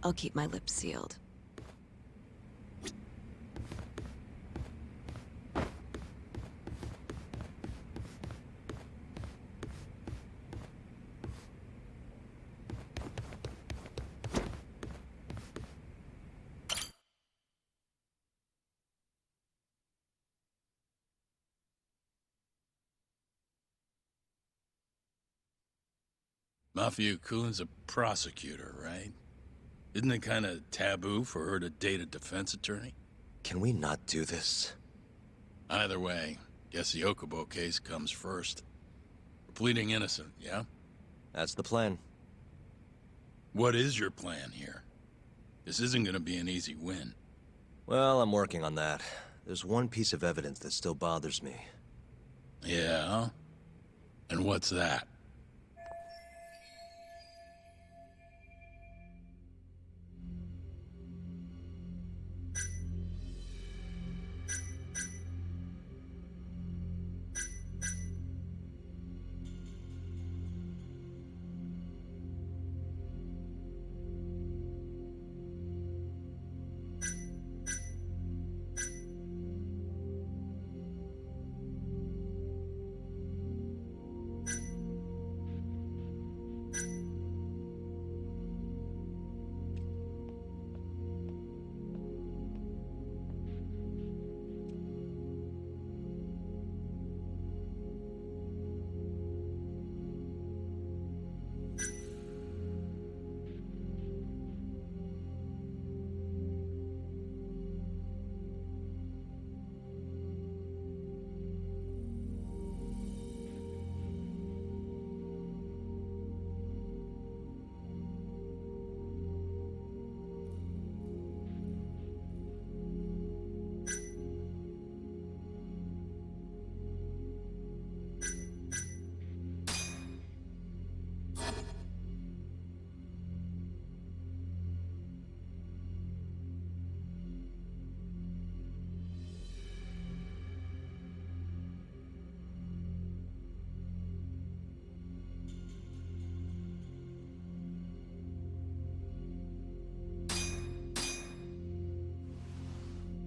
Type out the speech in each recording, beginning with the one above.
I'll keep my lips sealed. Mafia-kun's a prosecutor, right? Isn't it kind of taboo for her to date a defense attorney? Can we not do this? Either way, guess the Okubo case comes first. We're pleading innocent, yeah? That's the plan. What is your plan here? This isn't gonna be an easy win. Well, I'm working on that. There's one piece of evidence that still bothers me. Yeah? And what's that?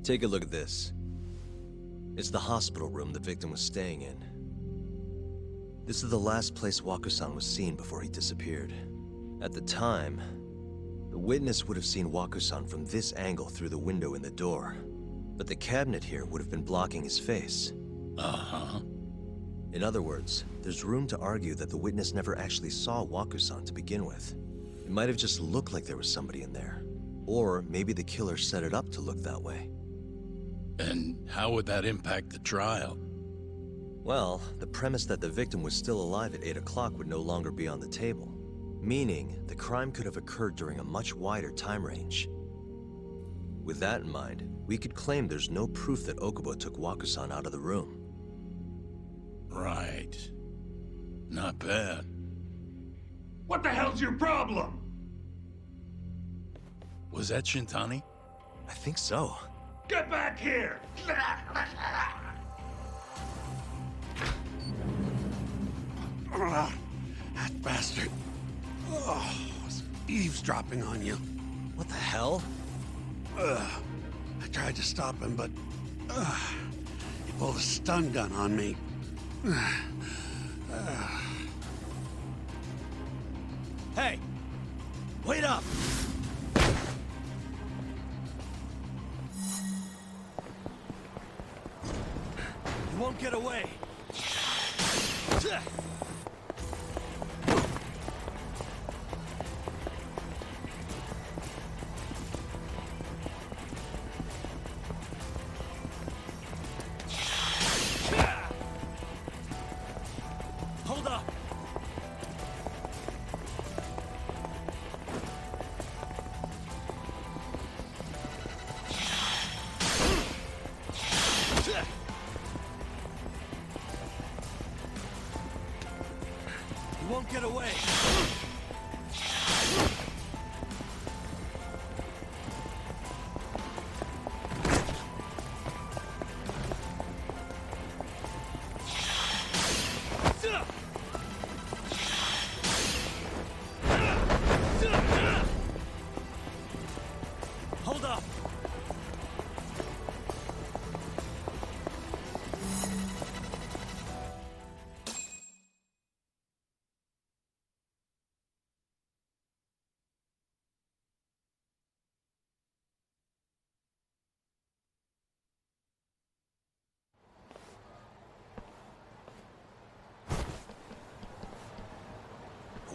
Take a look at this. It's the hospital room the victim was staying in. This is the last place Waku-san was seen before he disappeared. At the time, the witness would have seen Waku-san from this angle through the window in the door. But the cabinet here would have been blocking his face. Uh-huh. In other words, there's room to argue that the witness never actually saw Waku-san to begin with. It might have just looked like there was somebody in there. Or maybe the killer set it up to look that way. And how would that impact the trial? Well, the premise that the victim was still alive at 8 o'clock would no longer be on the table. Meaning, the crime could have occurred during a much wider time range. With that in mind, we could claim there's no proof that Okubo took Waku-san out of the room. Right. Not bad. What the hell's your problem? Was that Shintani? I think so. Get back here! That bastard. Oh, was eavesdropping on you. What the hell? I tried to stop him, but he pulled a stun gun on me. Hey! Wait up! You won't get away! Hold up!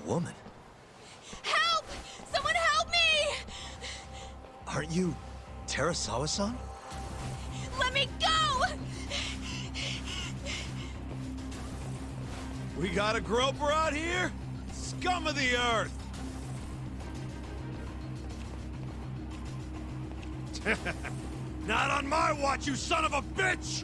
woman. Help! Someone help me! Aren't you Terasawa-san? Let me go! We got a groper out here? Scum of the earth! Not on my watch, you son of a bitch!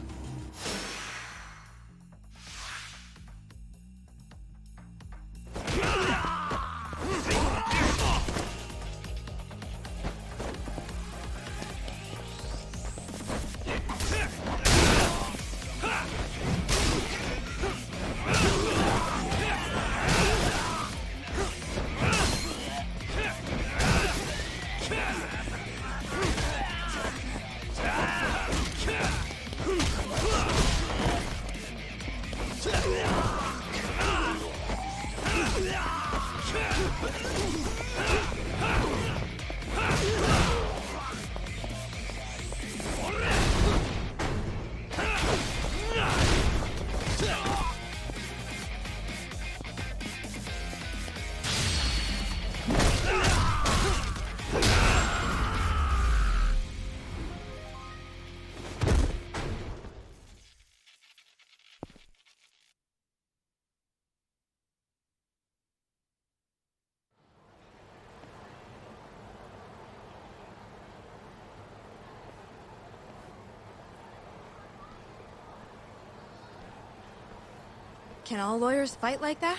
Can all lawyers fight like that?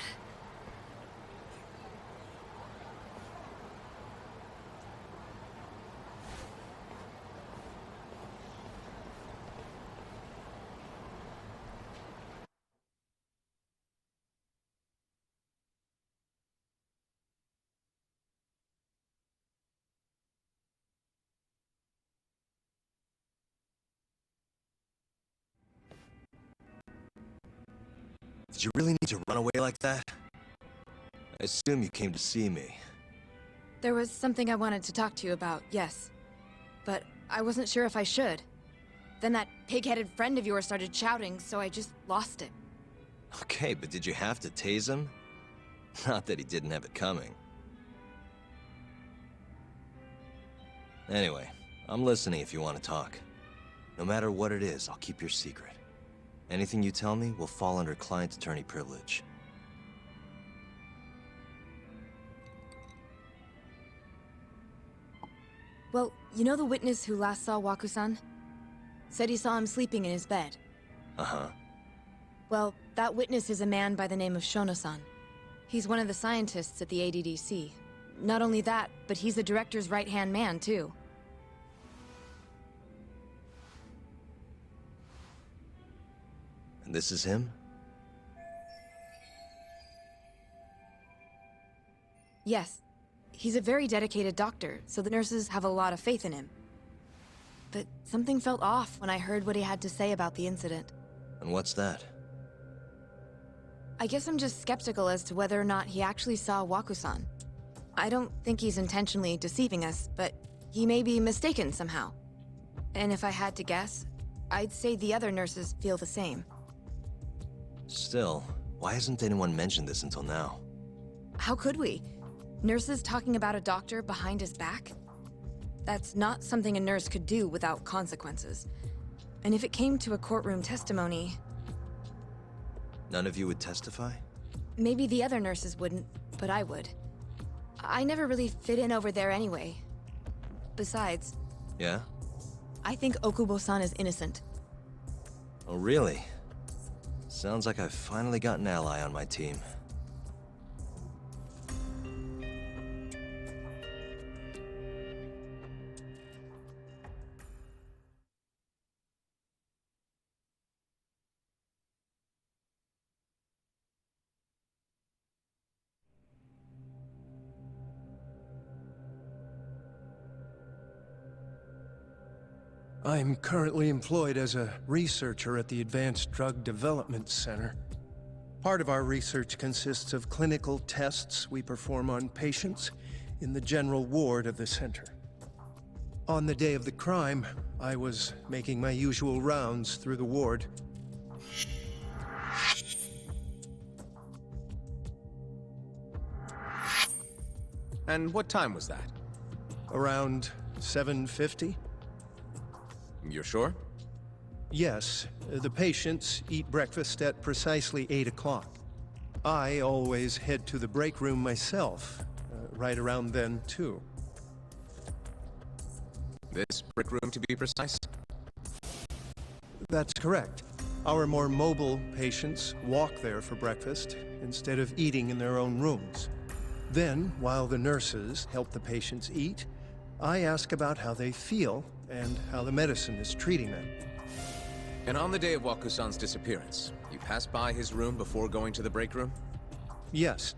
Did you really need to run away like that? I assume you came to see me. There was something I wanted to talk to you about, yes. But I wasn't sure if I should. Then that pig-headed friend of yours started shouting, so I just lost it. Okay, but did you have to tase him? Not that he didn't have it coming. Anyway, I'm listening if you want to talk. No matter what it is, I'll keep your secret. Anything you tell me will fall under client attorney privilege. Well, you know the witness who last saw Waku-san? Said he saw him sleeping in his bed. Uh-huh. Well, that witness is a man by the name of Shono-san. He's one of the scientists at the ADDC. Not only that, but he's the director's right-hand man, too. And this is him? Yes. He's a very dedicated doctor, so the nurses have a lot of faith in him. But something felt off when I heard what he had to say about the incident. And what's that? I guess I'm just skeptical as to whether or not he actually saw Waku-san. I don't think he's intentionally deceiving us, but he may be mistaken somehow. And if I had to guess, I'd say the other nurses feel the same. Still, why hasn't anyone mentioned this until now? How could we? Nurses talking about a doctor behind his back? That's not something a nurse could do without consequences. And if it came to a courtroom testimony... None of you would testify? Maybe the other nurses wouldn't, but I would. I never really fit in over there anyway. Besides... Yeah? I think Okubo-san is innocent. Oh, really? Sounds like I've finally got an ally on my team. I'm currently employed as a researcher at the Advanced Drug Development Center. Part of our research consists of clinical tests we perform on patients in the general ward of the center. On the day of the crime, I was making my usual rounds through the ward. And what time was that? Around 7:50? You're sure? Yes, the patients eat breakfast at precisely 8 o'clock. I always head to the break room myself, right around then, too. This brick room, to be precise? That's correct. Our more mobile patients walk there for breakfast instead of eating in their own rooms. Then, while the nurses help the patients eat, I ask about how they feel and how the medicine is treating them. And on the day of Wakusan's disappearance, you passed by his room before going to the break room? Yes,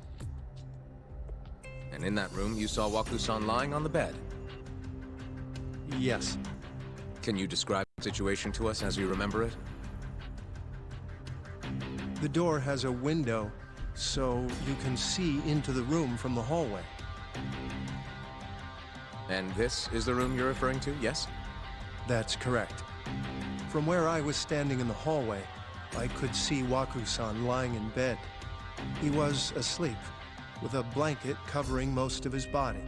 And in that room, you saw Wakusan lying on the bed. yes. Can you describe the situation to us as you remember it? The door has a window, so you can see into the room from the hallway. And this is the room you're referring to, yes? That's correct. From where I was standing in the hallway, I could see Waku-san lying in bed. He was asleep, with a blanket covering most of his body.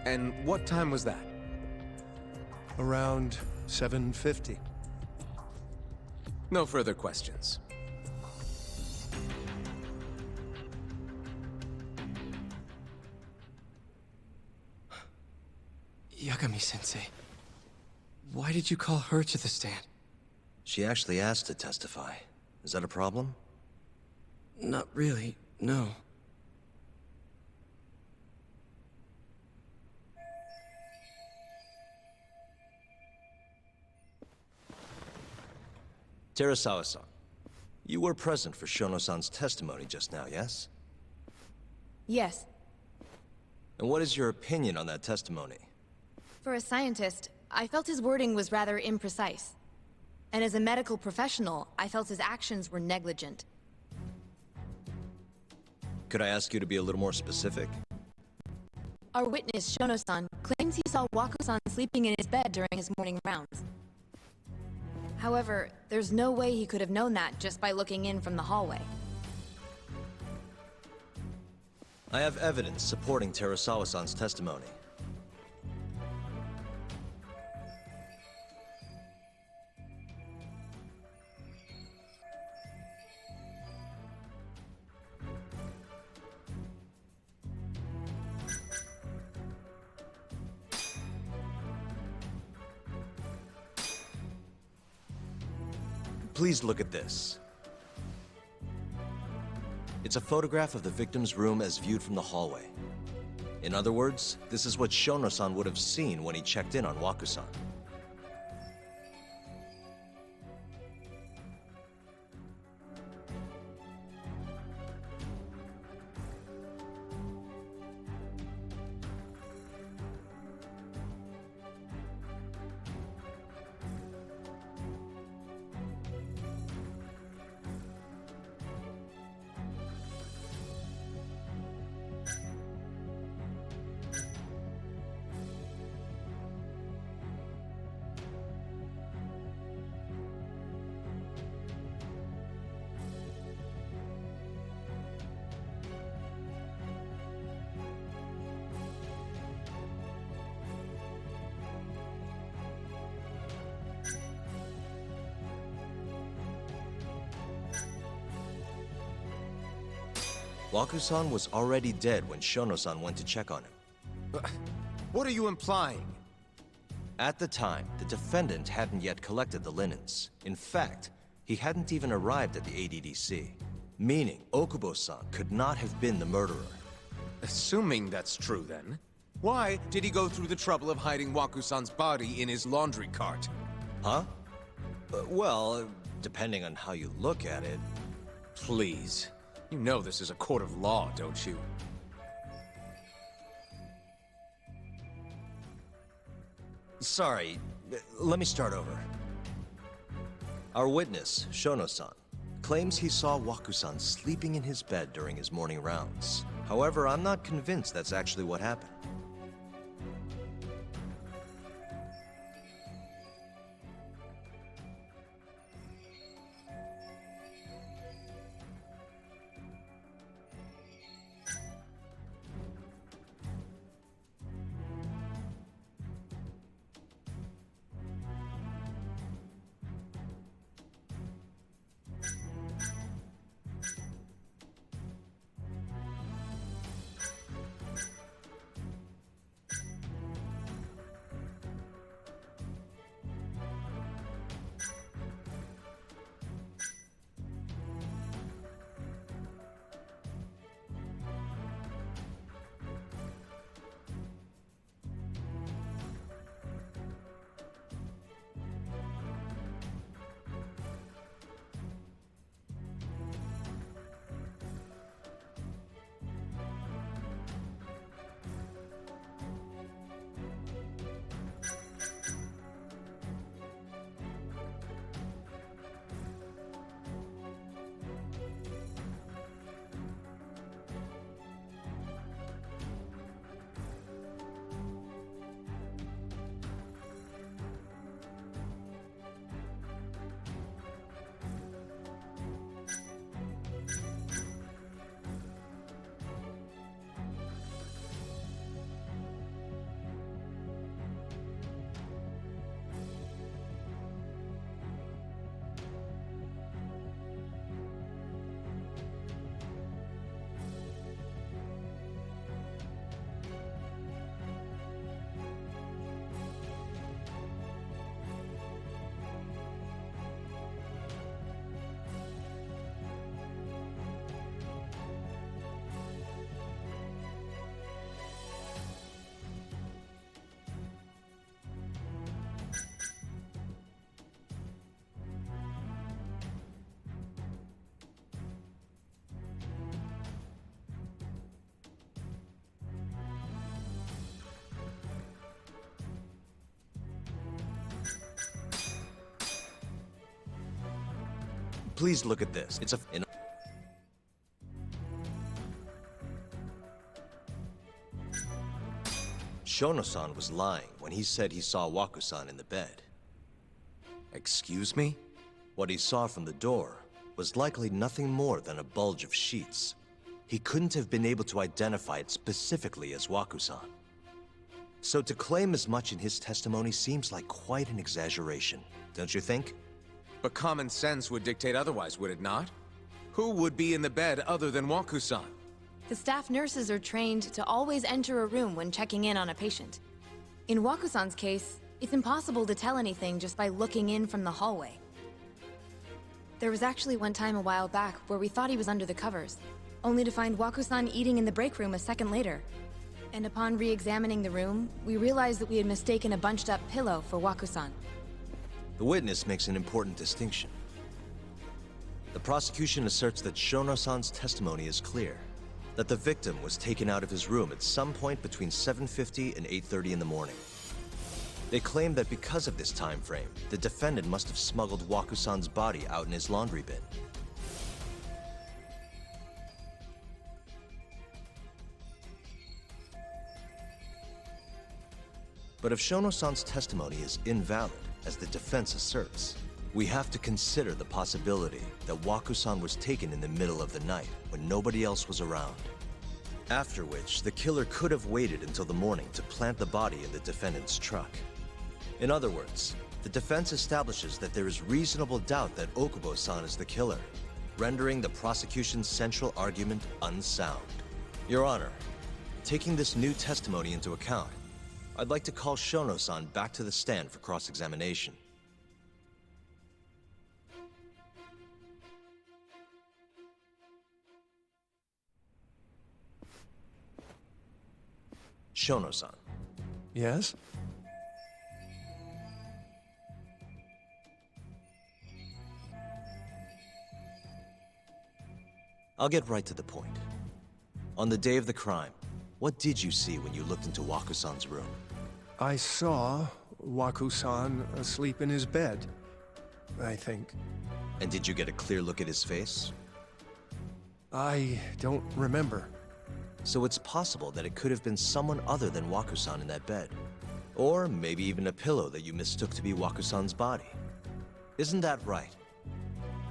And what time was that? Around 7:50. No further questions. Yagami-sensei, why did you call her to the stand? She actually asked to testify. Is that a problem? Not really, no. Terasawa-san, you were present for Shono-san's testimony just now, yes? Yes. And what is your opinion on that testimony? For a scientist, I felt his wording was rather imprecise. And as a medical professional, I felt his actions were negligent. Could I ask you to be a little more specific? Our witness, Shono-san, claims he saw Waku-san sleeping in his bed during his morning rounds. However, there's no way he could have known that just by looking in from the hallway. I have evidence supporting Terasawa-san's testimony. Please look at this. It's a photograph of the victim's room as viewed from the hallway. In other words, this is what Shono-san would have seen when he checked in on Waku-san. Waku-san was already dead when Shono-san went to check on him. What are you implying? At the time, the defendant hadn't yet collected the linens. In fact, he hadn't even arrived at the ADDC. Meaning, Okubo-san could not have been the murderer. Assuming that's true, then, why did he go through the trouble of hiding Waku-san's body in his laundry cart? Huh? Well, depending on how you look at it. Please. You know this is a court of law, don't you? Sorry, let me start over. Our witness, Shono-san, claims he saw Waku-san sleeping in his bed during his morning rounds. However, I'm not convinced that's actually what happened. Please look at this. It's a... Shono-san was lying when he said he saw Waku-san in the bed. Excuse me? What he saw from the door was likely nothing more than a bulge of sheets. He couldn't have been able to identify it specifically as Waku-san. So to claim as much in his testimony seems like quite an exaggeration, don't you think? But common sense would dictate otherwise, would it not? Who would be in the bed other than Waku-san? The staff nurses are trained to always enter a room when checking in on a patient. In Waku-san's case, it's impossible to tell anything just by looking in from the hallway. There was actually one time a while back where we thought he was under the covers, only to find Waku-san eating in the break room a second later. And upon re-examining the room, we realized that we had mistaken a bunched-up pillow for Waku-san. The witness makes an important distinction. The prosecution asserts that Shono-san's testimony is clear, that the victim was taken out of his room at some point between 7:50 and 8:30 in the morning. They claim that because of this time frame, the defendant must have smuggled Waku-san's body out in his laundry bin. But if Shono-san's testimony is invalid, as the defense asserts, we have to consider the possibility that Waku-san was taken in the middle of the night when nobody else was around. After which, the killer could have waited until the morning to plant the body in the defendant's truck. In other words, the defense establishes that there is reasonable doubt that Okubo-san is the killer, rendering the prosecution's central argument unsound. Your Honor, taking this new testimony into account, I'd like to call Shono-san back to the stand for cross-examination. Shono-san. Yes? I'll get right to the point. On the day of the crime, what did you see when you looked into Waku-san's room? I saw Waku-san asleep in his bed, I think. And did you get a clear look at his face? I don't remember. So it's possible that it could have been someone other than Waku-san in that bed. Or maybe even a pillow that you mistook to be Waku-san's body. Isn't that right?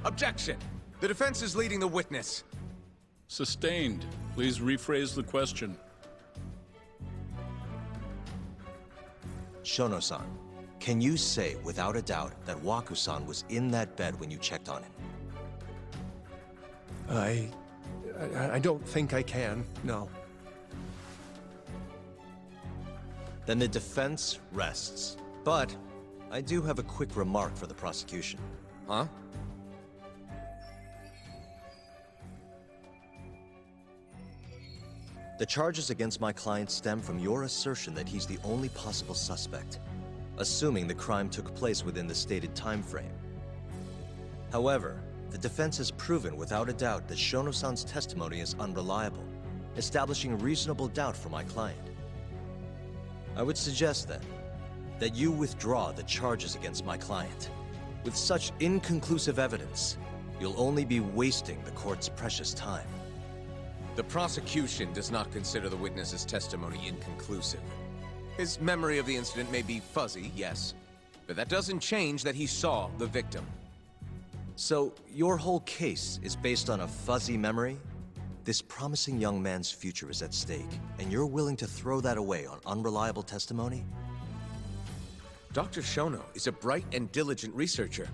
Objection! The defense is leading the witness. Sustained. Please rephrase the question. Shono-san, can you say without a doubt that Waku-san was in that bed when you checked on him? I don't think I can, no. Then the defense rests. But I do have a quick remark for the prosecution. Huh? The charges against my client stem from your assertion that he's the only possible suspect, assuming the crime took place within the stated time frame. However, the defense has proven without a doubt that Shono-san's testimony is unreliable, establishing reasonable doubt for my client. I would suggest then that you withdraw the charges against my client. With such inconclusive evidence, you'll only be wasting the court's precious time. The prosecution does not consider the witness's testimony inconclusive. His memory of the incident may be fuzzy, yes, but that doesn't change that he saw the victim. So, your whole case is based on a fuzzy memory? This promising young man's future is at stake, and you're willing to throw that away on unreliable testimony? Dr. Shono is a bright and diligent researcher.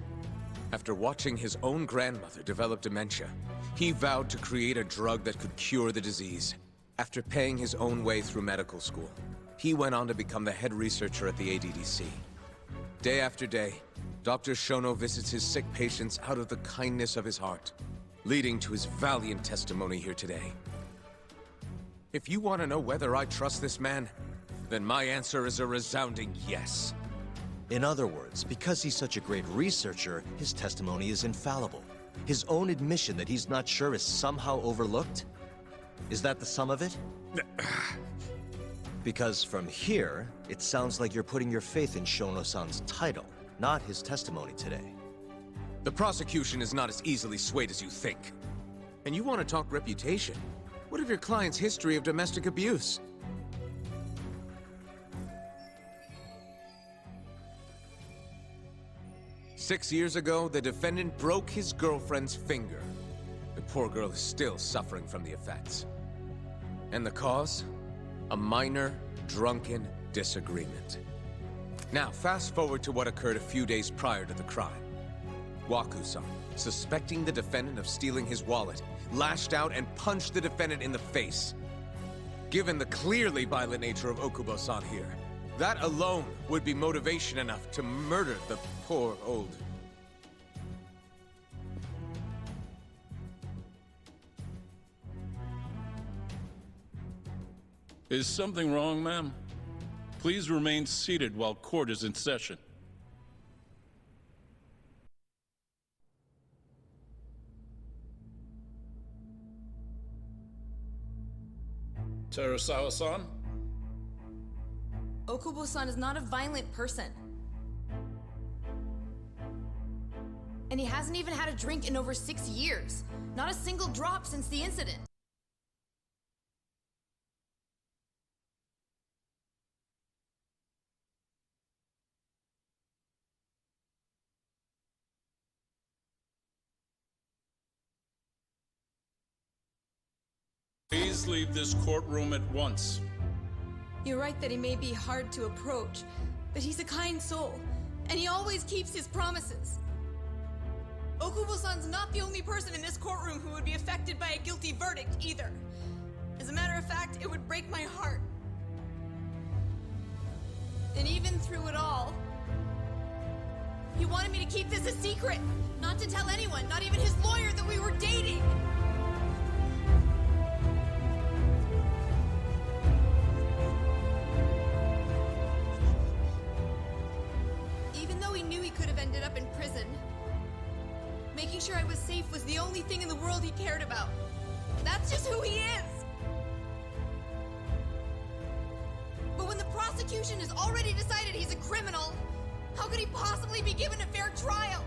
After watching his own grandmother develop dementia, he vowed to create a drug that could cure the disease. After paying his own way through medical school, he went on to become the head researcher at the ADDC. Day after day, Dr. Shono visits his sick patients out of the kindness of his heart, leading to his valiant testimony here today. If you want to know whether I trust this man, then my answer is a resounding yes. In other words, because he's such a great researcher, his testimony is infallible. His own admission that he's not sure is somehow overlooked? Is that the sum of it? Because from here, it sounds like you're putting your faith in Shono-san's title, not his testimony today. The prosecution is not as easily swayed as you think. And you want to talk reputation? What of your client's history of domestic abuse? Six years ago, the defendant broke his girlfriend's finger. The poor girl is still suffering from the effects. And the cause? A minor, drunken disagreement. Now, fast forward to what occurred a few days prior to the crime. Waku-san, suspecting the defendant of stealing his wallet, lashed out and punched the defendant in the face. Given the clearly violent nature of Okubo-san here, that alone would be motivation enough to murder the poor old... Is something wrong, ma'am? Please remain seated while court is in session. Terasawa-san? Okubo-san is not a violent person. And he hasn't even had a drink in over 6 years. Not a single drop since the incident. Please leave this courtroom at once. You're right that he may be hard to approach, but he's a kind soul, and he always keeps his promises. Okubo-san's not the only person in this courtroom who would be affected by a guilty verdict, either. As a matter of fact, it would break my heart. And even through it all, he wanted me to keep this a secret, not to tell anyone, not even his lawyer, that we were dating. Even though he knew he could have ended up in prison, making sure I was safe was the only thing in the world he cared about. That's just who he is! But when the prosecution has already decided he's a criminal, how could he possibly be given a fair trial?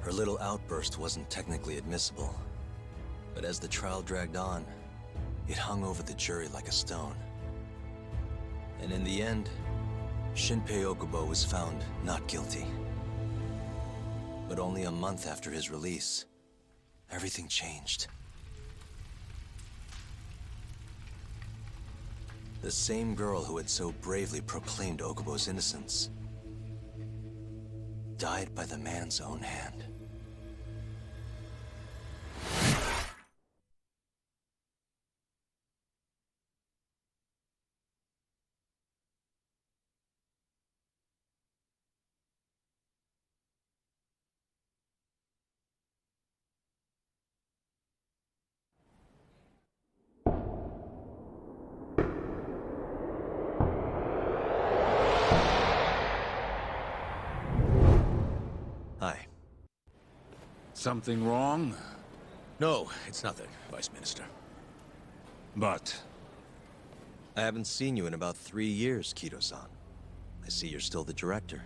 Her little outburst wasn't technically admissible, but as the trial dragged on, it hung over the jury like a stone. And in the end, Shinpei Okubo was found not guilty. But only a month after his release, everything changed. The same girl who had so bravely proclaimed Okubo's innocence died by the man's own hand. Hi. Something wrong? No, it's nothing, Vice Minister. But... I haven't seen you in about 3 years, Kido-san. I see you're still the director.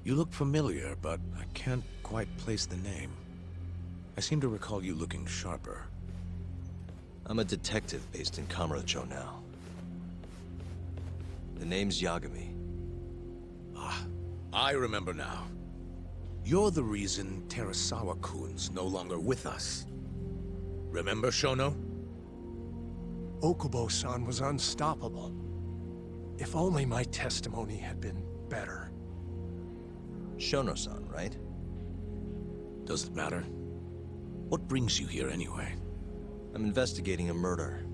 You look familiar, but I can't quite place the name. I seem to recall you looking sharper. I'm a detective based in Kamurocho now. The name's Yagami. Ah, I remember now. You're the reason Terasawa-kun's no longer with us. Remember, Shono? Okubo-san was unstoppable. If only my testimony had been better. Shono-san, right? Does it matter? What brings you here anyway? I'm investigating a murder,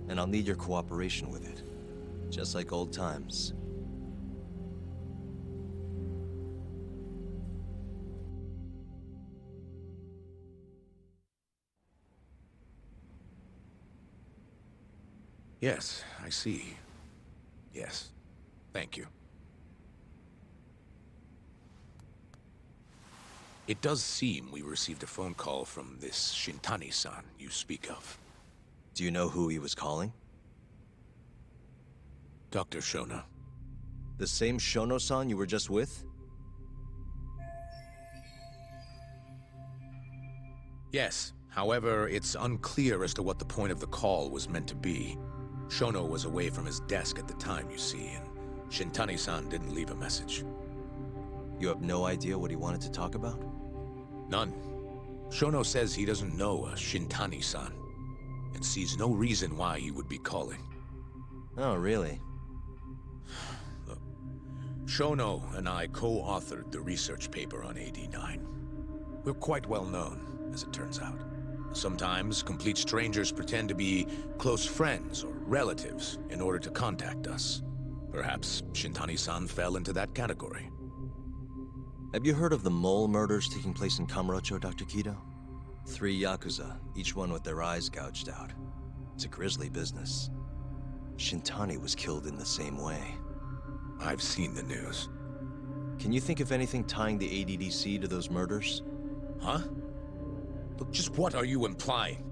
and I'll need your cooperation with it. Just like old times. Yes, I see. Yes. Thank you. It does seem we received a phone call from this Shintani-san you speak of. Do you know who he was calling? Dr. Shono. The same Shono-san you were just with? Yes, however, it's unclear as to what the point of the call was meant to be. Shono was away from his desk at the time, you see, and Shintani-san didn't leave a message. You have no idea what he wanted to talk about? None. Shono says he doesn't know a Shintani-san, and sees no reason why he would be calling. Oh, really? Shono and I co-authored the research paper on AD9. We're quite well known, as it turns out. Sometimes, complete strangers pretend to be close friends or relatives in order to contact us. Perhaps Shintani-san fell into that category. Have you heard of the mole murders taking place in Kamurocho, Dr. Kido? 3 Yakuza, each one with their eyes gouged out. It's a grisly business. Shintani was killed in the same way. I've seen the news. Can you think of anything tying the ADDC to those murders? Huh? Look, just what are you implying?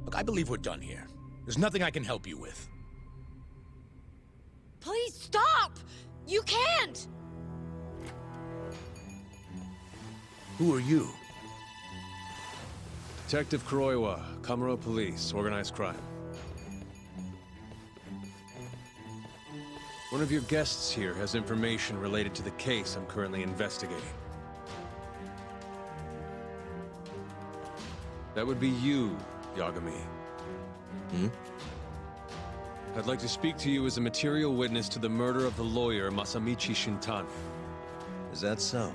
Look, I believe we're done here. There's nothing I can help you with. Please stop! You can't! Who are you? Detective Kuroiwa, Kamuro Police, Organized Crime. One of your guests here has information related to the case I'm currently investigating. That would be you, Yagami. Hmm? I'd like to speak to you as a material witness to the murder of the lawyer Masamichi Shintani. Is that so?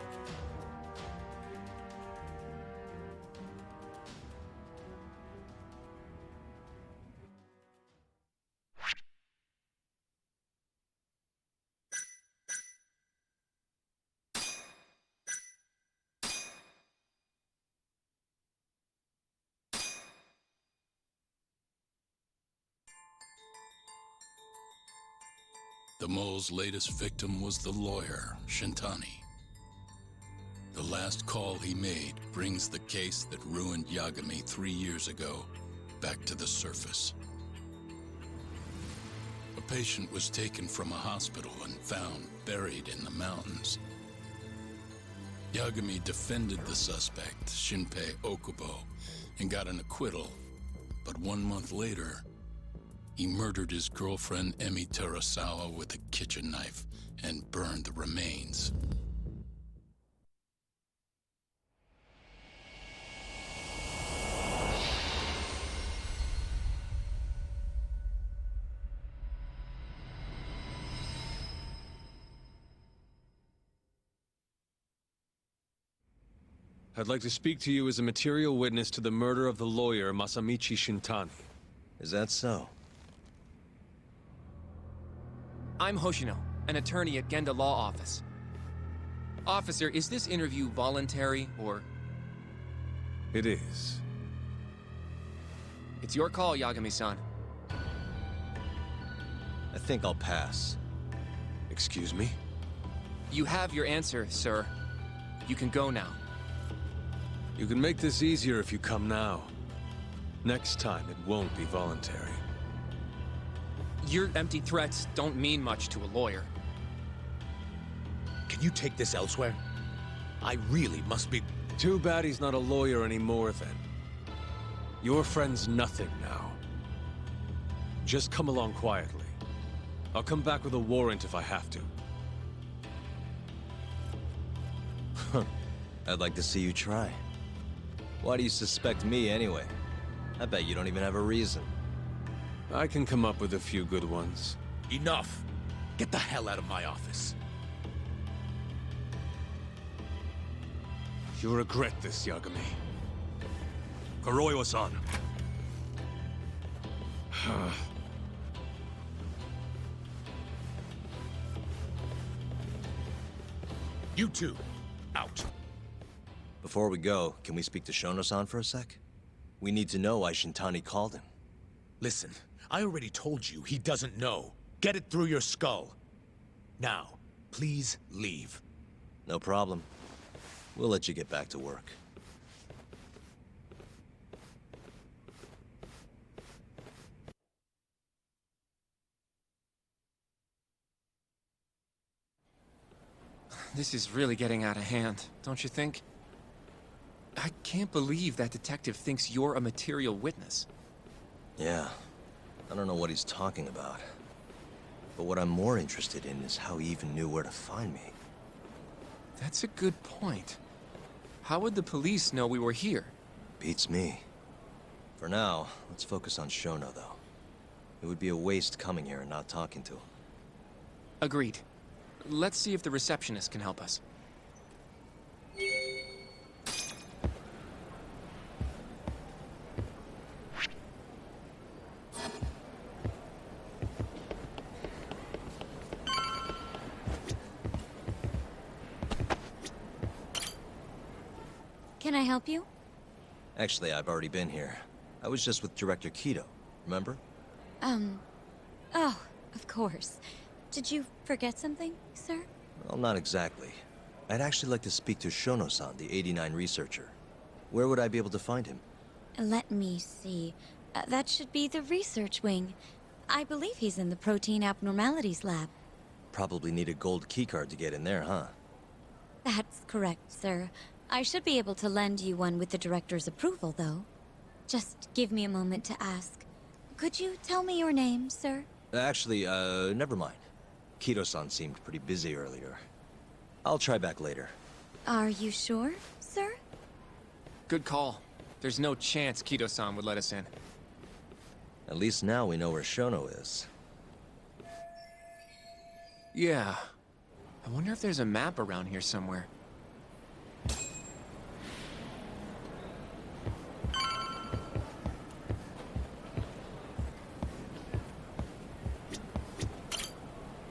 The mole's latest victim was the lawyer, Shintani. The last call he made brings the case that ruined Yagami 3 years ago back to the surface. A patient was taken from a hospital and found buried in the mountains. Yagami defended the suspect, Shinpei Okubo, and got an acquittal. But 1 month later, he murdered his girlfriend, Emi Terasawa, with a kitchen knife and burned the remains. I'd like to speak to you as a material witness to the murder of the lawyer Masamichi Shintani. Is that so? I'm Hoshino, an attorney at Genda Law Office. Officer, is this interview voluntary, or...? It is. It's your call, Yagami-san. I think I'll pass. Excuse me? You have your answer, sir. You can go now. You can make this easier if you come now. Next time, it won't be voluntary. Your empty threats don't mean much to a lawyer. Can you take this elsewhere? I really must be... Too bad he's not a lawyer anymore, then. Your friend's nothing now. Just come along quietly. I'll come back with a warrant if I have to. I'd like to see you try. Why do you suspect me anyway? I bet you don't even have a reason. I can come up with a few good ones. Enough! Get the hell out of my office. You'll regret this, Yagami. Kuroiwa-san. You two, out. Before we go, can we speak to Shono-san for a sec? We need to know why Shintani called him. Listen, I already told you he doesn't know. Get it through your skull. Now, please leave. No problem. We'll let you get back to work. This is really getting out of hand, don't you think? I can't believe that detective thinks you're a material witness. Yeah. I don't know what he's talking about. But what I'm more interested in is how he even knew where to find me. That's a good point. How would the police know we were here? Beats me. For now, let's focus on Shono, though. It would be a waste coming here and not talking to him. Agreed. Let's see if the receptionist can help us. Can I help you? Actually, I've already been here. I was just with Director Kido, remember? Oh, of course. Did you forget something, sir? Well, not exactly. I'd actually like to speak to Shono-san, the 89 researcher. Where would I be able to find him? Let me see. That should be the research wing. I believe he's in the protein abnormalities lab. Probably need a gold keycard to get in there, huh? That's correct, sir. I should be able to lend you one with the director's approval, though. Just give me a moment to ask. Could you tell me your name, sir? Actually, never mind. Kido-san seemed pretty busy earlier. I'll try back later. Are you sure, sir? Good call. There's no chance Kido-san would let us in. At least now we know where Shono is. Yeah. I wonder if there's a map around here somewhere.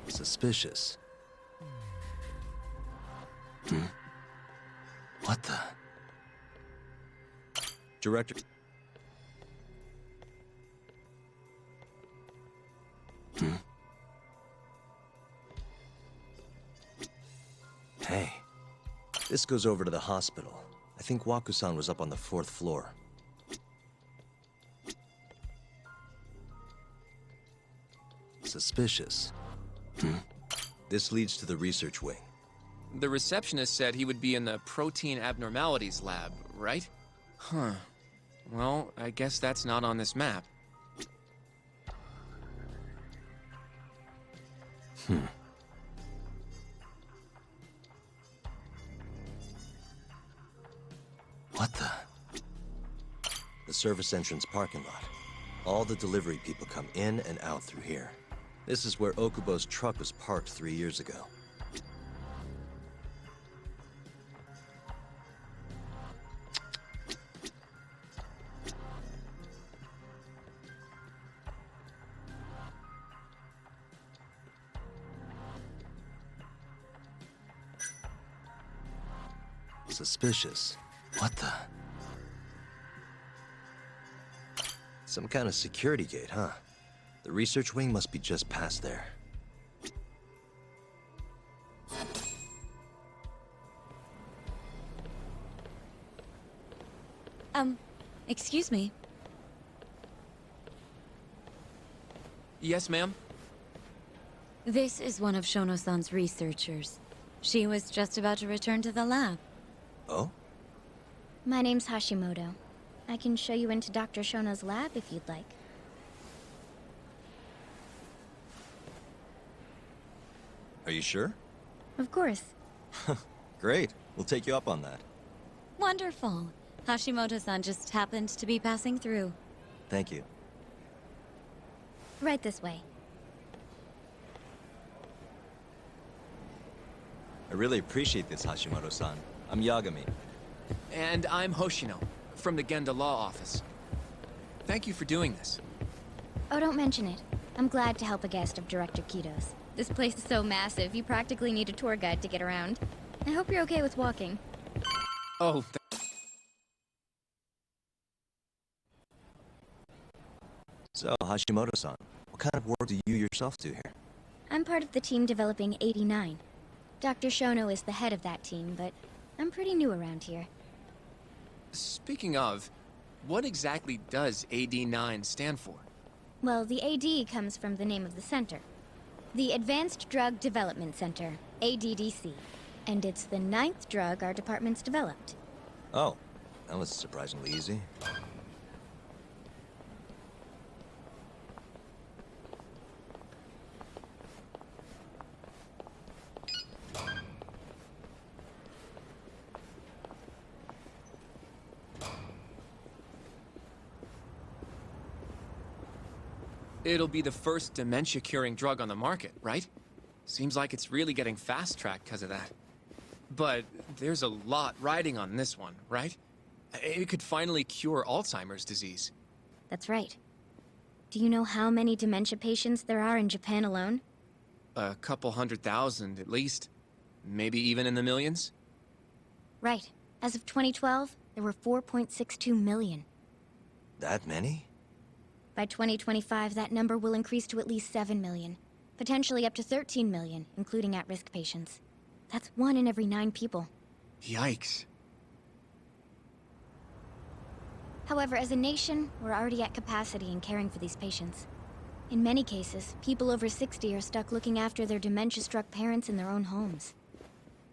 Suspicious. What the? Director... Hey. This goes over to the hospital. I think Waku-san was up on the 4th floor. Suspicious. This leads to the research wing. The receptionist said he would be in the protein abnormalities lab, right? Huh. Well, I guess that's not on this map. What the? The service entrance parking lot. All the delivery people come in and out through here. This is where Okubo's truck was parked 3 years ago. Suspicious. What the? Some kind of security gate, huh? The research wing must be just past there. Excuse me. Yes, ma'am? This is one of Shono-san's researchers. She was just about to return to the lab. Oh? My name's Hashimoto. I can show you into Dr. Shono's lab if you'd like. Are you sure? Of course. Great. We'll take you up on that. Wonderful. Hashimoto-san just happened to be passing through. Thank you. Right this way. I really appreciate this, Hashimoto-san. I'm Yagami. And I'm Hoshino, from the Genda Law Office. Thank you for doing this. Oh, don't mention it. I'm glad to help a guest of Director Kido's. This place is so massive, you practically need a tour guide to get around. I hope you're okay with walking. Oh, So, Hashimoto-san, what kind of work do you yourself do here? I'm part of the team developing 89. Dr. Shono is the head of that team, but I'm pretty new around here. speaking of, what exactly does AD9 stand for? Well, the AD comes from the name of the center. The Advanced Drug Development Center, ADDC. And it's the 9th drug our department's developed. Oh, that was surprisingly easy. It'll be the first dementia-curing drug on the market, right? Seems like it's really getting fast-tracked because of that. But there's a lot riding on this one, right? It could finally cure Alzheimer's disease. That's right. Do you know how many dementia patients there are in Japan alone? A couple 100,000 at least. Maybe even in the millions? Right. As of 2012, there were 4.62 million. That many? By 2025, that number will increase to at least 7 million. Potentially up to 13 million, including at-risk patients. That's 1 in every 9 people. Yikes. However, as a nation, we're already at capacity in caring for these patients. In many cases, people over 60 are stuck looking after their dementia-struck parents in their own homes.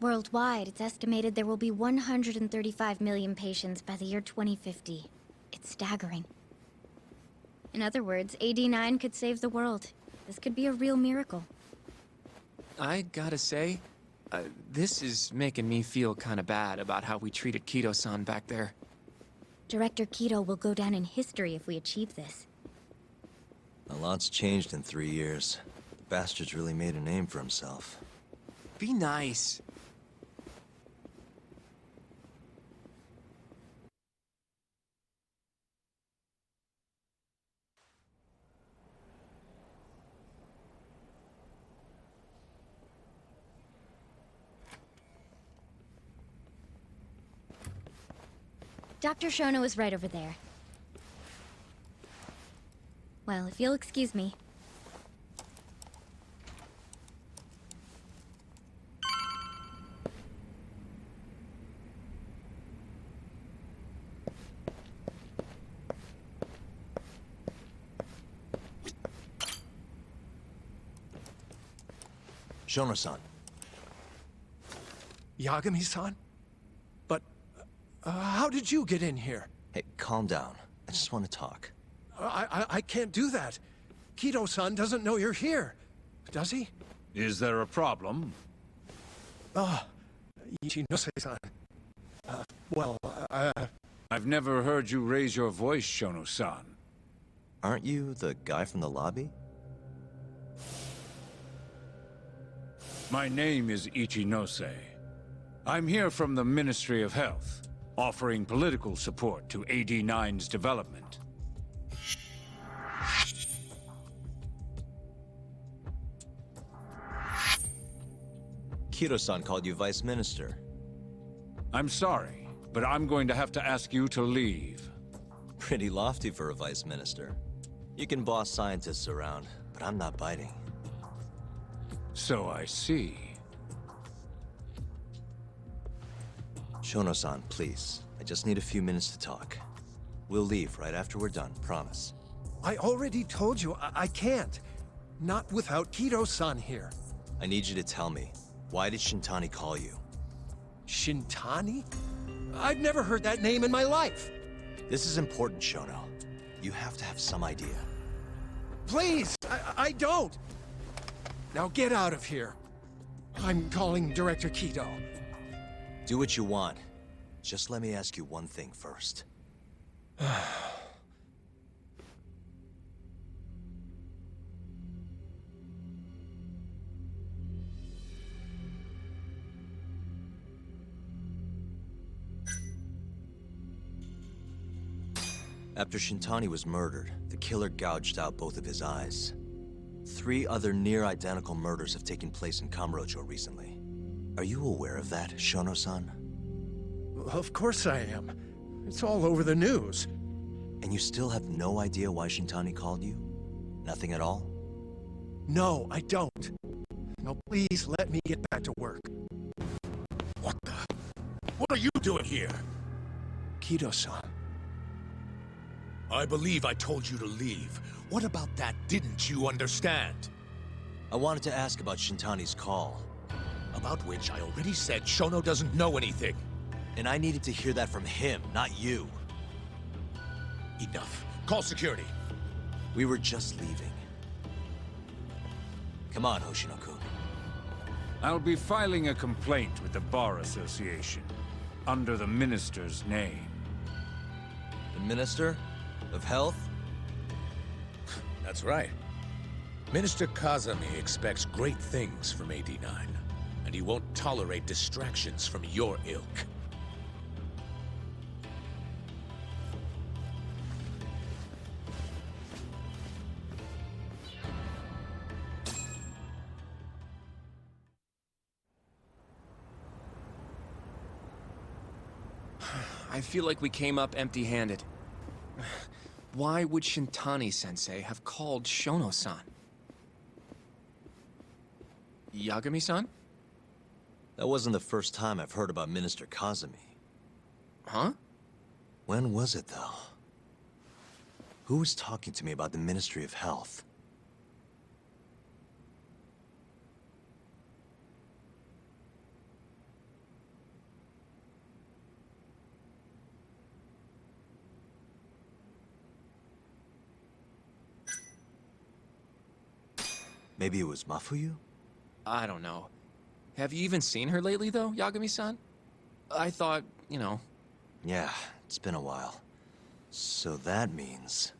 Worldwide, it's estimated there will be 135 million patients by the year 2050. It's staggering. In other words, AD9 could save the world. This could be a real miracle. I gotta say, this is making me feel kinda bad about how we treated Kido-san back there. Director Kido will go down in history if we achieve this. A lot's changed in 3 years. The bastard's really made a name for himself. Be nice. Dr. Shono is right over there. Well, if you'll excuse me. Shono-san. Yagami-san? But, how did you get in here? Hey, calm down. I just want to talk. I can't do that. Kido-san doesn't know you're here. Does he? Is there a problem? Ichinose-san. I've never heard you raise your voice, Shono-san. Aren't you the guy from the lobby? My name is Ichinose. I'm here from the Ministry of Health, offering political support to AD9's development. Kido-san called you Vice Minister. I'm sorry, but I'm going to have to ask you to leave. Pretty lofty for a Vice Minister. You can boss scientists around, but I'm not biting. So I see. Shono-san, please. I just need a few minutes to talk. We'll leave right after we're done, promise. I already told you I can't. Not without Kido-san here. I need you to tell me, why did Shintani call you? Shintani? I've never heard that name in my life. This is important, Shono. You have to have some idea. Please, I don't. Now get out of here. I'm calling Director Kido. Do what you want. Just let me ask you one thing first. After Shintani was murdered, the killer gouged out both of his eyes. 3 other near-identical murders have taken place in Kamurocho recently. Are you aware of that, Shono-san? Of course I am. It's all over the news. And you still have no idea why Shintani called you? Nothing at all? No, I don't. Now please let me get back to work. What the? What are you doing here? Kido-san. I believe I told you to leave. What about that didn't you understand? I wanted to ask about Shintani's call. about which I already said Shono doesn't know anything. And I needed to hear that from him, not you. Enough. Call security. We were just leaving. Come on, Hoshino-kun. I'll be filing a complaint with the Bar Association, under the Minister's name. The Minister of Health? That's right. Minister Kazami expects great things from AD9, and he won't tolerate distractions from your ilk. I feel like we came up empty-handed. Why would Shintani-sensei have called Shono-san? Yagami-san? That wasn't the first time I've heard about Minister Kazami. Huh? When was it, though? Who was talking to me about the Ministry of Health? Maybe it was Mafuyu? I don't know. Have you even seen her lately, though, Yagami-san? I thought, you know... Yeah, it's been a while. So that means...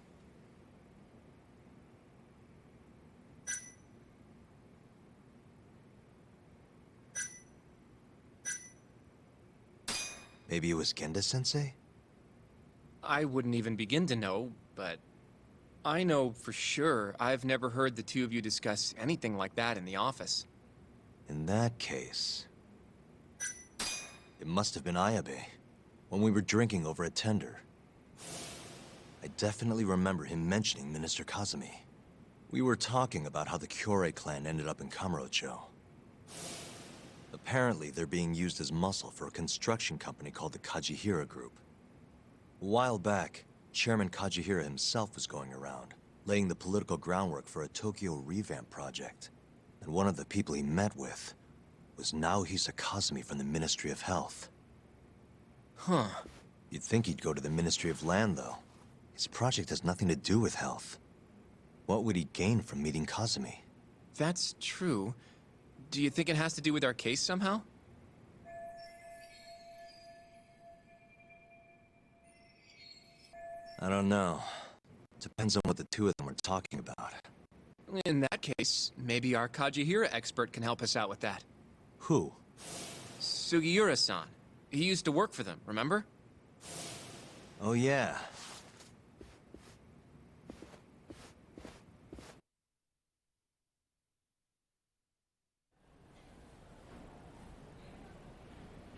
maybe it was Genda-sensei? I wouldn't even begin to know, but... I know for sure I've never heard the two of you discuss anything like that in the office. In that case... it must have been Ayabe, when we were drinking over at Tender. I definitely remember him mentioning Minister Kazami. We were talking about how the Kyorei clan ended up in Kamurocho. Apparently, they're being used as muscle for a construction company called the Kajihira Group. A while back, Chairman Kajihira himself was going around, laying the political groundwork for a Tokyo revamp project. And one of the people he met with was Naohisa Kazami from the Ministry of Health. Huh. You'd think he'd go to the Ministry of Land, though. His project has nothing to do with health. What would he gain from meeting Kazami? That's true. Do you think it has to do with our case somehow? I don't know. Depends on what the two of them were talking about. In that case, maybe our Kajihira expert can help us out with that. Who? Sugiura-san. He used to work for them, remember? Oh yeah.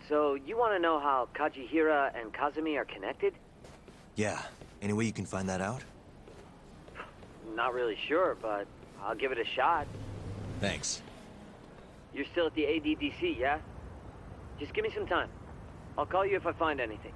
So, you want to know how Kajihira and Kazami are connected? Yeah. Any way you can find that out? Not really sure, but I'll give it a shot. Thanks. You're still at the ADDC, yeah? Just give me some time. I'll call you if I find anything.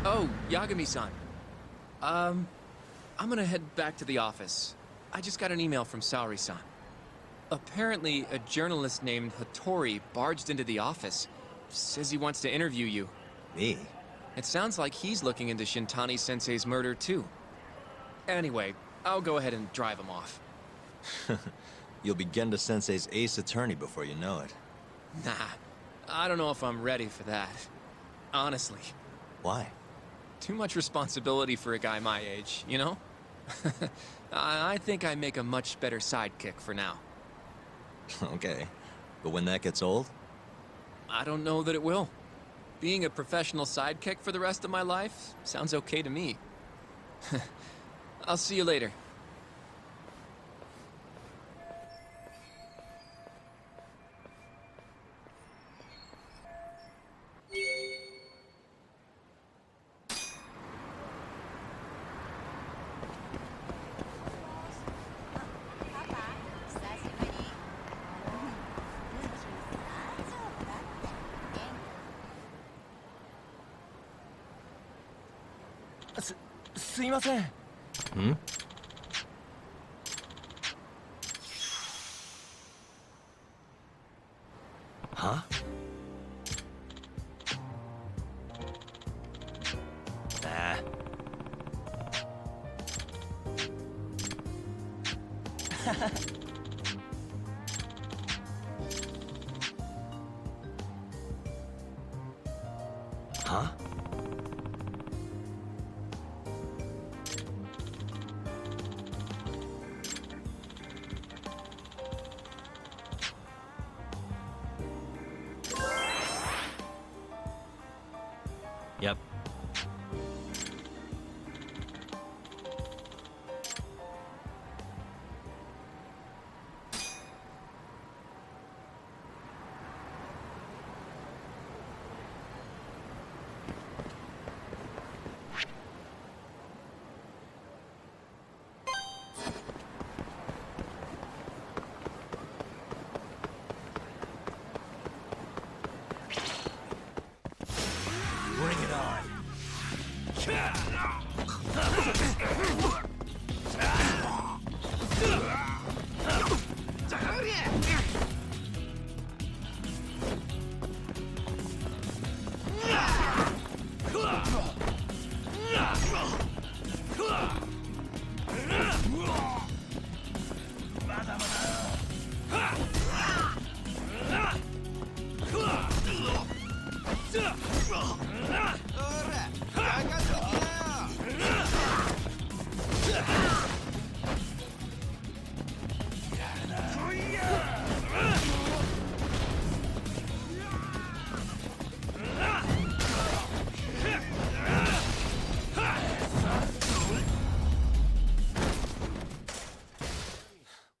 Oh, Yagami-san. I'm gonna head back to the office. I just got an email from Saori-san. Apparently, a journalist named Hattori barged into the office. Says he wants to interview you. Me? It sounds like he's looking into Shintani-sensei's murder, too. Anyway, I'll go ahead and drive him off. You'll be Genda-sensei's ace attorney before you know it. Nah, I don't know if I'm ready for that. Honestly. Why? Too much responsibility for a guy my age, you know? I think I make a much better sidekick for now. Okay. But when that gets old? I don't know that it will. Being a professional sidekick for the rest of my life sounds okay to me. I'll see you later. Huh? は Yep. Bring it on.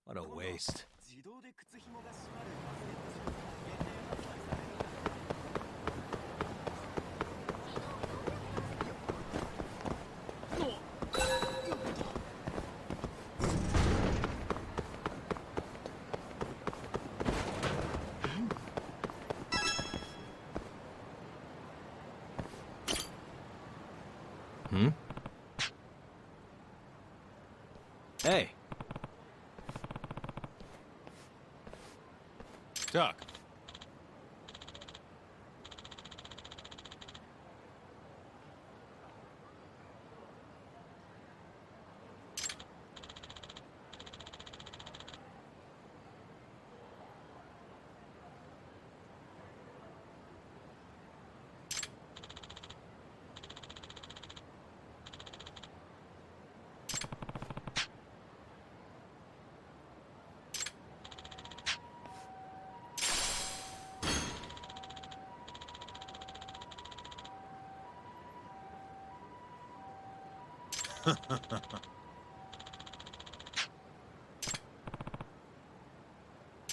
What a waste. Hmm? Hey. Doc.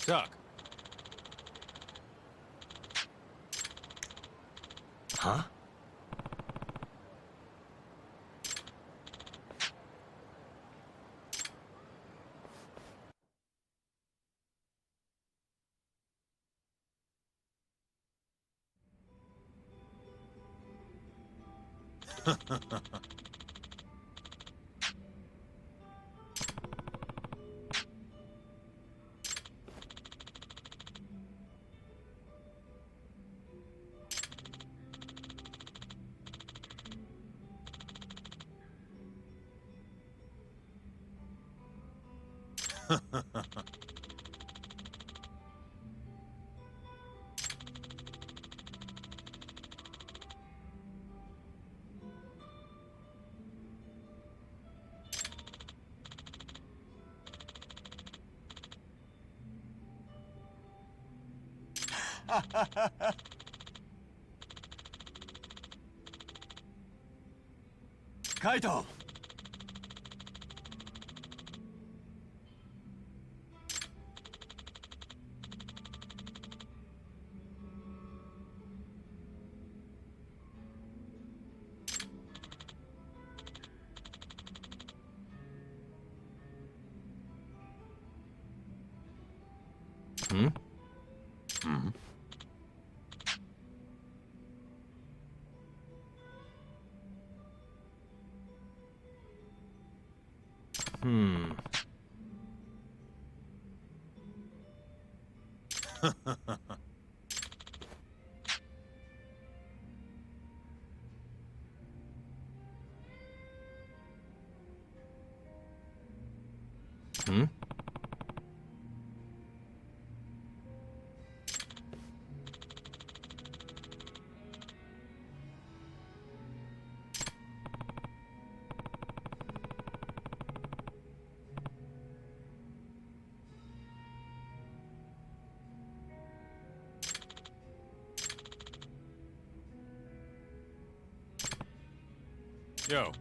Doc. Huh? Kaito! Hmm? Hmm? Hmm. Hmm? Yo.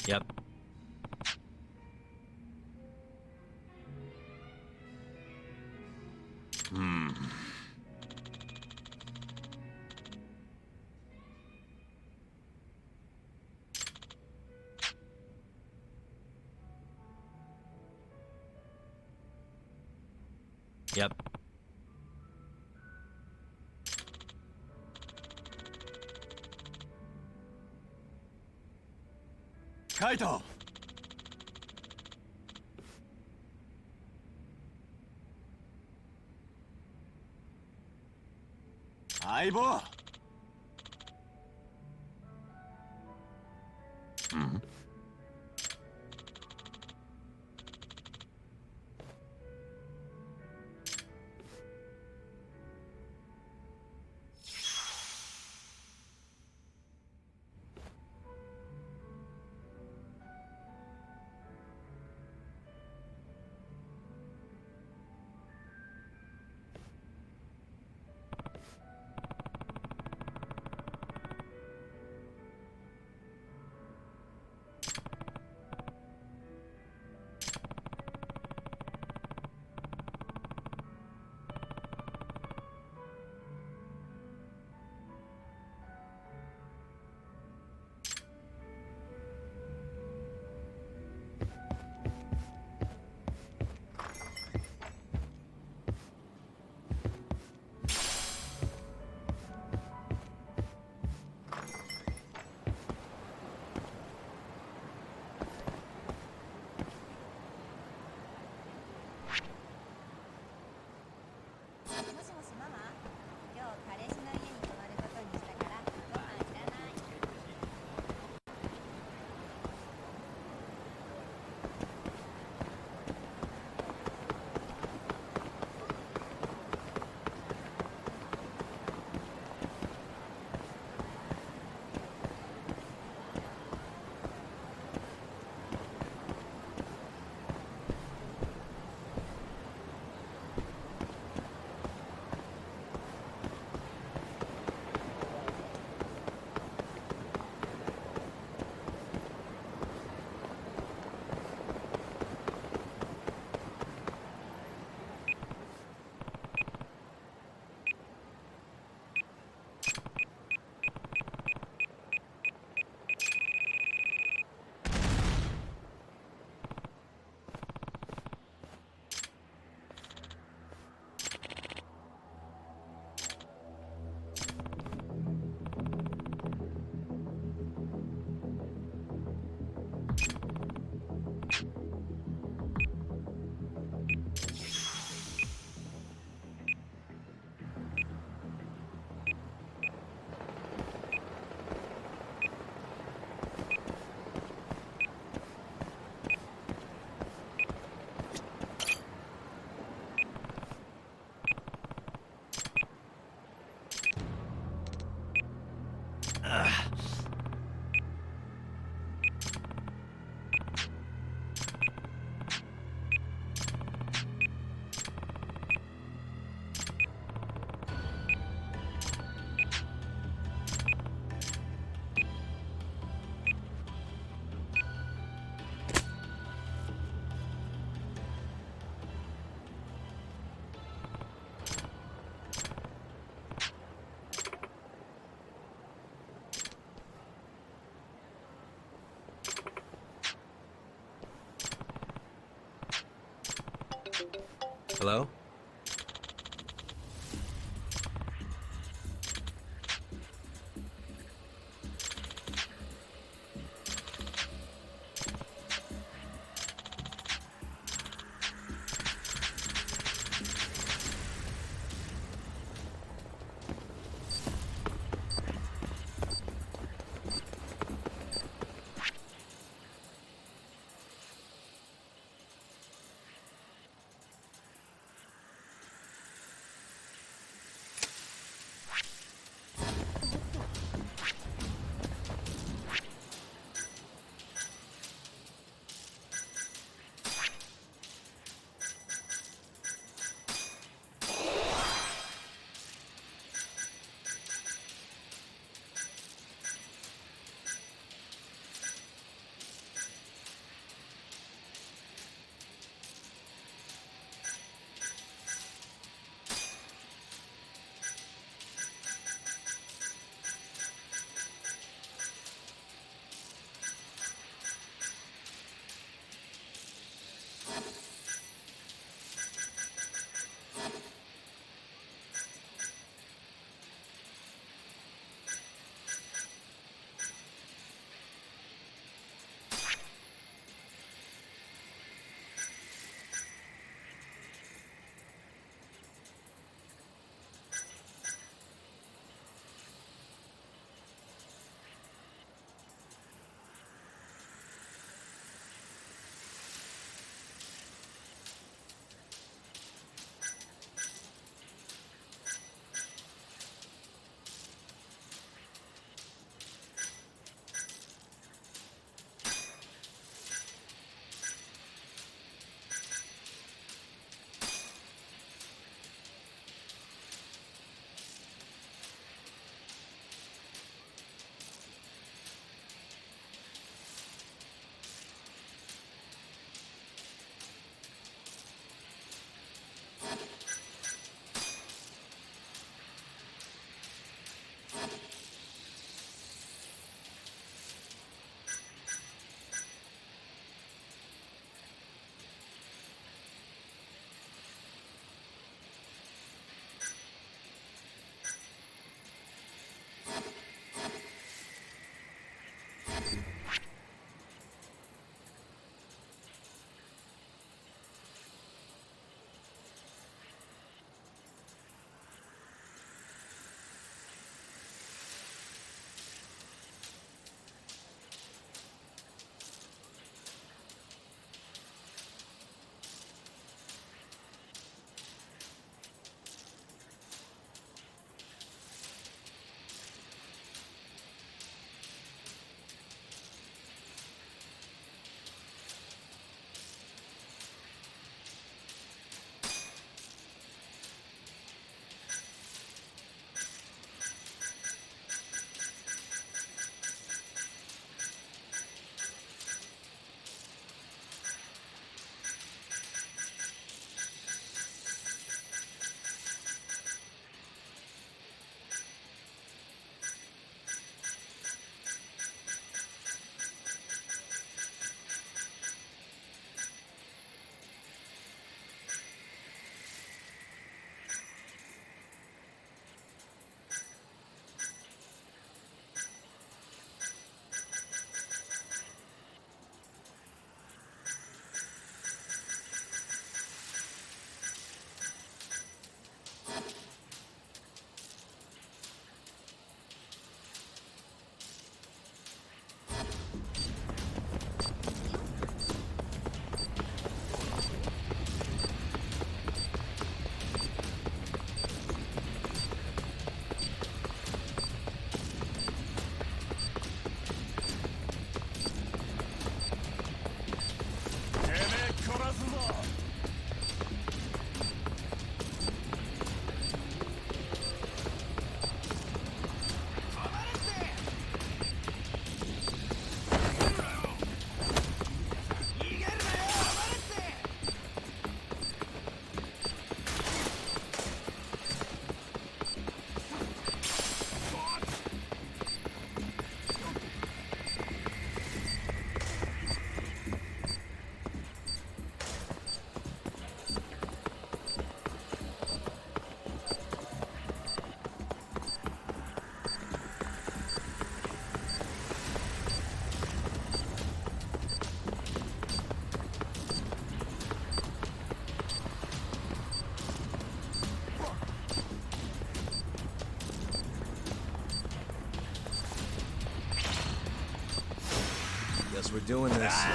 Yep. Hmm. Yep. Kaito! Aibo! Hmm. Hello? we're doing this.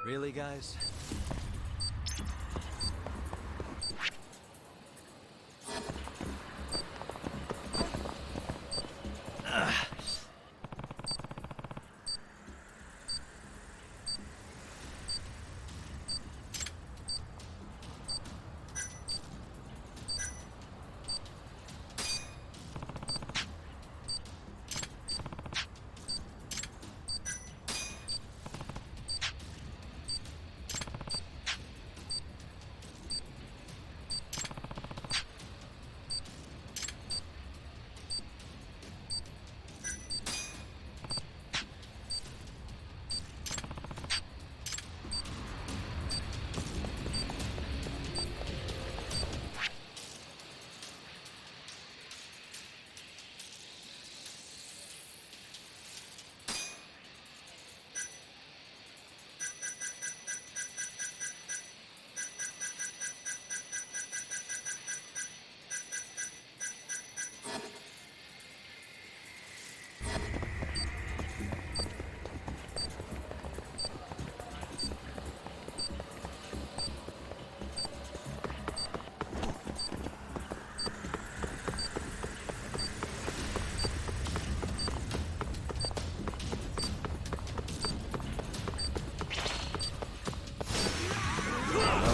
Really, guys?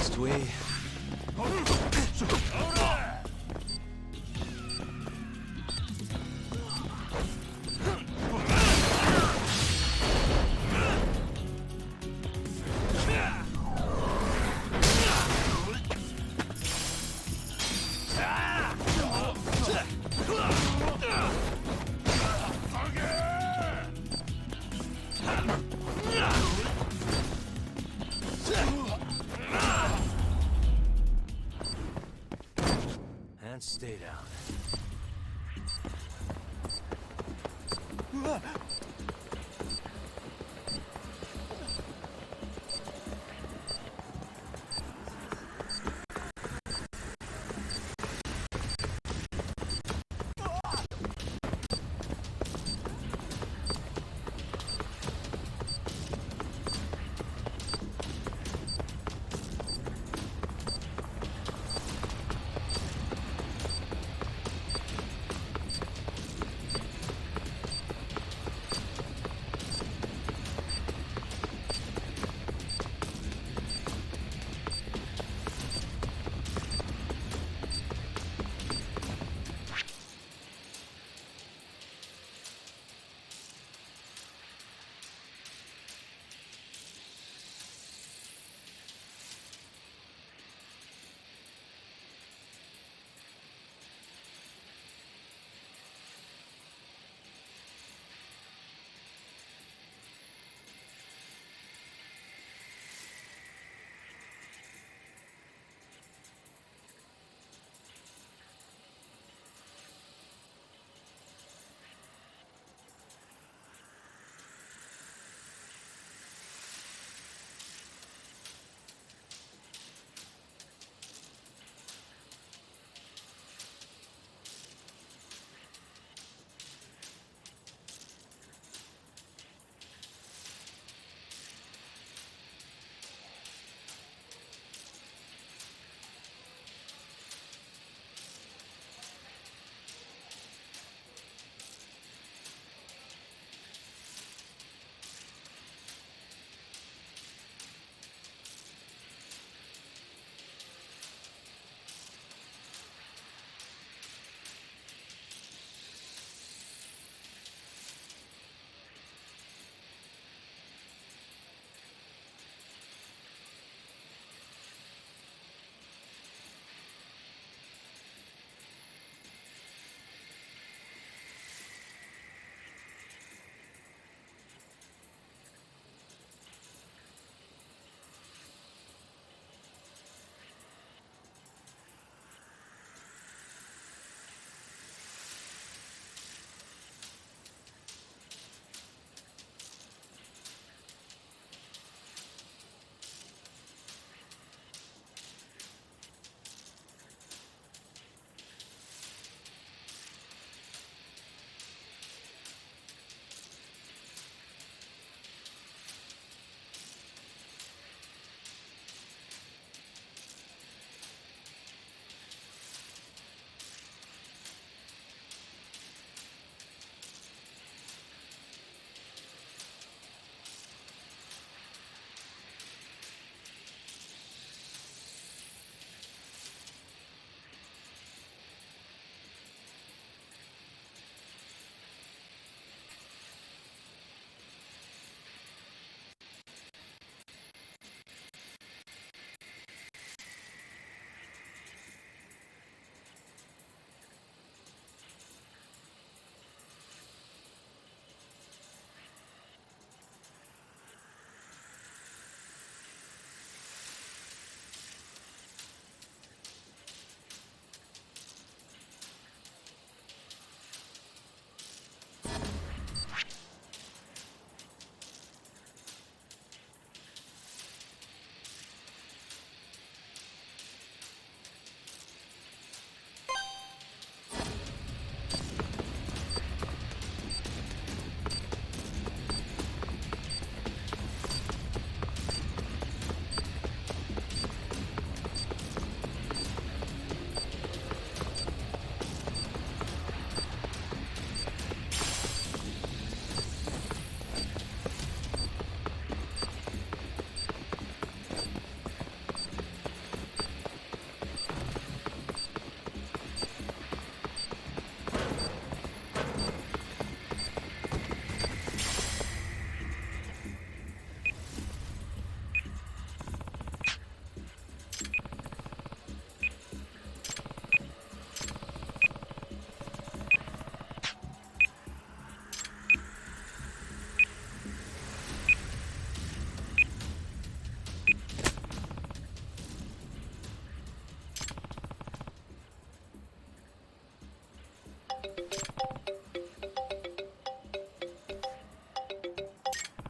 Must we? And stay down.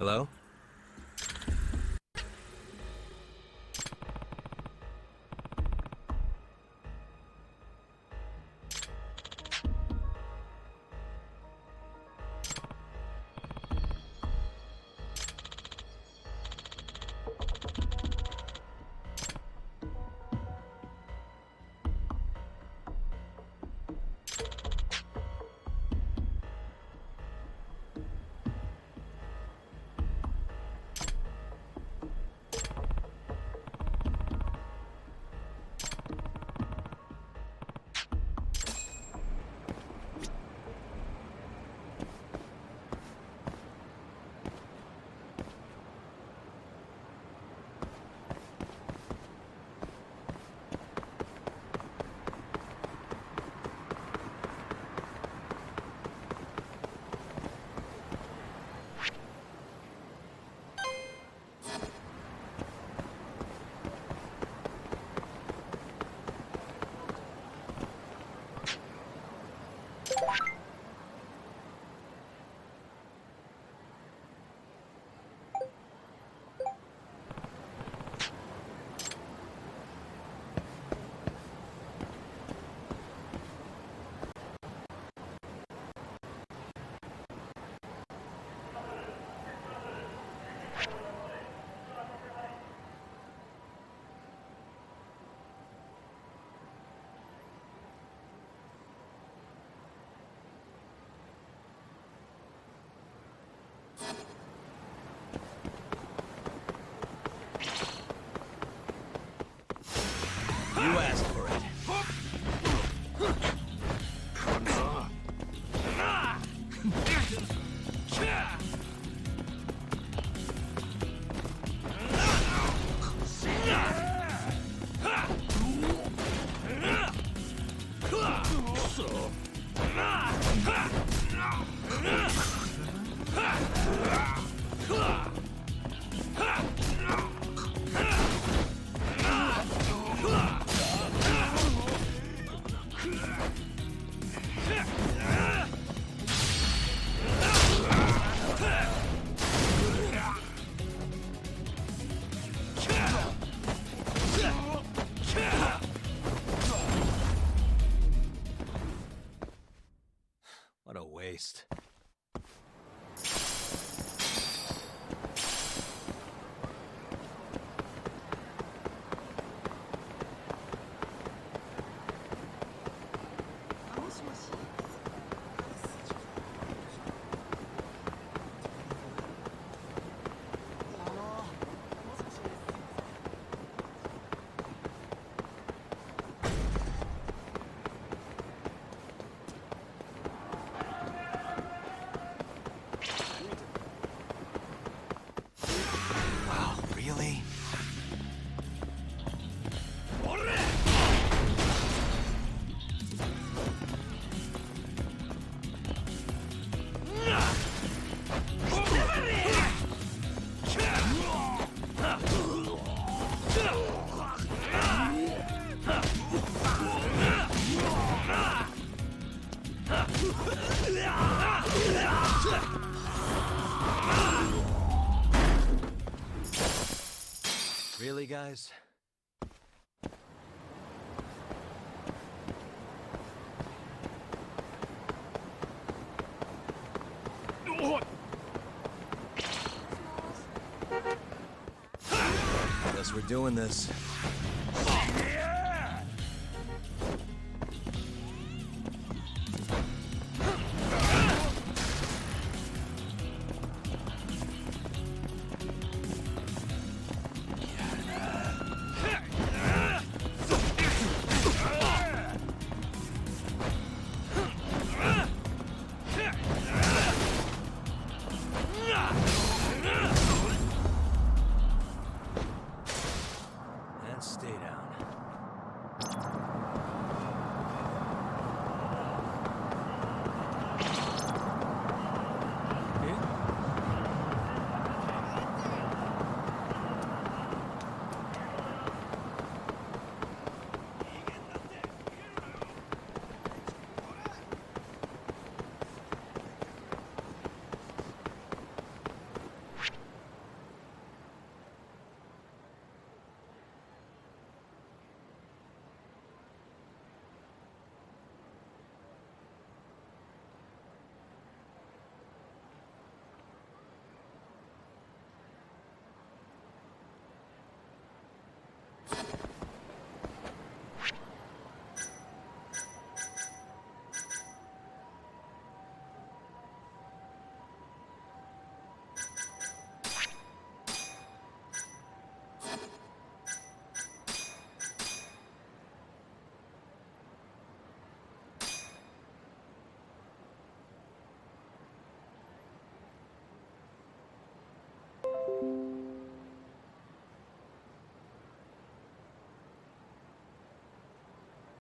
Hello? You asked for it. What a waste. Wow, really? Really, guys? Guess we're doing this. And stay down.